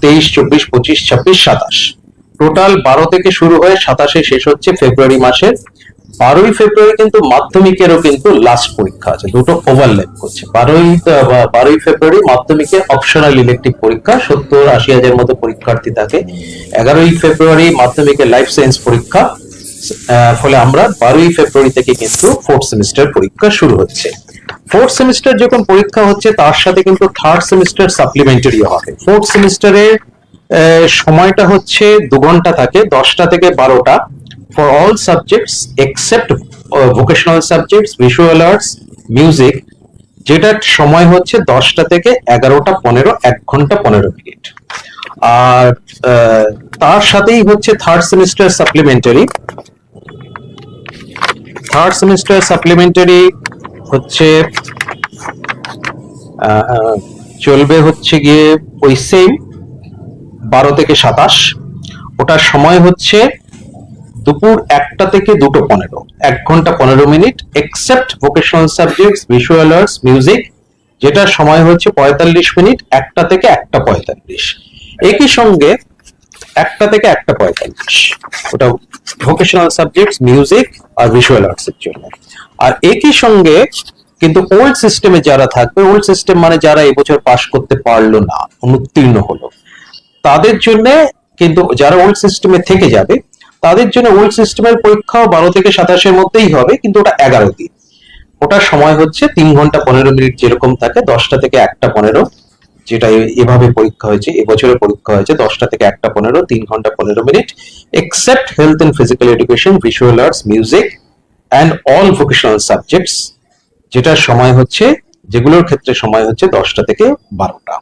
23, 24, 25, 26, 27 total 12 থেকে শুরু হয়ে 27-এ শেষ হচ্ছে ফেব্রুয়ারি মাসের। 12ই ফেব্রুয়ারি কিন্তু মাধ্যমিকেরও কিন্তু লাস্ট পরীক্ষা আছে, দুটো ওভারল্যাপ করছে। 12ই ফেব্রুয়ারি মাধ্যমিকের অপশনাল ইলেকটিভ পরীক্ষা, 70-80 হাজার মতো পরীক্ষার্থী থাকে। 11ই ফেব্রুয়ারি মাধ্যমিকের লাইফ সায়েন্স পরীক্ষা। ফলে আমরা 12ই ফেব্রুয়ারি থেকে কিন্তু ফোর্থ সেমিস্টার পরীক্ষা শুরু হচ্ছে। ফোর্থ সেমিস্টার যখন পরীক্ষা হচ্ছে তার সাথে কিন্তু থার্ড সেমিস্টার সাপ্লিমেন্টারি হবে। ফোর্থ সেমিস্টারের সময়টা হচ্ছে 2 ঘন্টা থাকে, 10টা থেকে 12টা, for all subjects except vocational subjects, visual arts, music, যেটার সময় হচ্ছে 10টা থেকে 11টা 15, 1 ঘন্টা 15 মিনিট। আর তার সাথেই হচ্ছে third semester supplementary. Third semester supplementary হচ্ছে চলবে হচ্ছে গিয়ে ওই সেম 12 থেকে 27। ওটার সময় হচ্ছে দুপুর 1টা থেকে 2:15, 1 ঘন্টা 15 মিনিট, except vocational subjects, visual arts, music, যেটার সময় হচ্ছে 45 মিনিট, 1টা থেকে 1:45। একই সঙ্গে 1টা থেকে 1:45 ওটা ভোকেশনাল সাবজেক্টস, মিউজিক আর ভিজুয়াল আর্টস এর জন্য। আর একই সঙ্গে কিন্তু ওল্ড সিস্টেমে যারা থাকবে, ওল্ড সিস্টেম মানে যারা এবছর পাশ করতে পারলো না, অনুত্তীর্ণ হলো, তাদের জন্য কিন্তু, যারা ওল্ড সিস্টেমে থেকে যাবে তাদের জন্য ওল্ড সিস্টেমের পরীক্ষাও 12 থেকে 27-এর মধ্যেই হবে, কিন্তু ওটা 11 দিন। ওটার সময় হচ্ছে 3 ঘন্টা 15 মিনিট যেরকম থাকে, 10টা থেকে 1:15, যেটা এভাবে পরীক্ষা হয়েছে, এবছরের পরীক্ষা হয়েছে 10টা থেকে 1:15, 3 ঘন্টা 15 মিনিট, except health and physical education, visual arts, music and all vocational subjects, যেটার সময় হচ্ছে, যেগুলোর ক্ষেত্রে সময় হচ্ছে 10টা থেকে 12টা।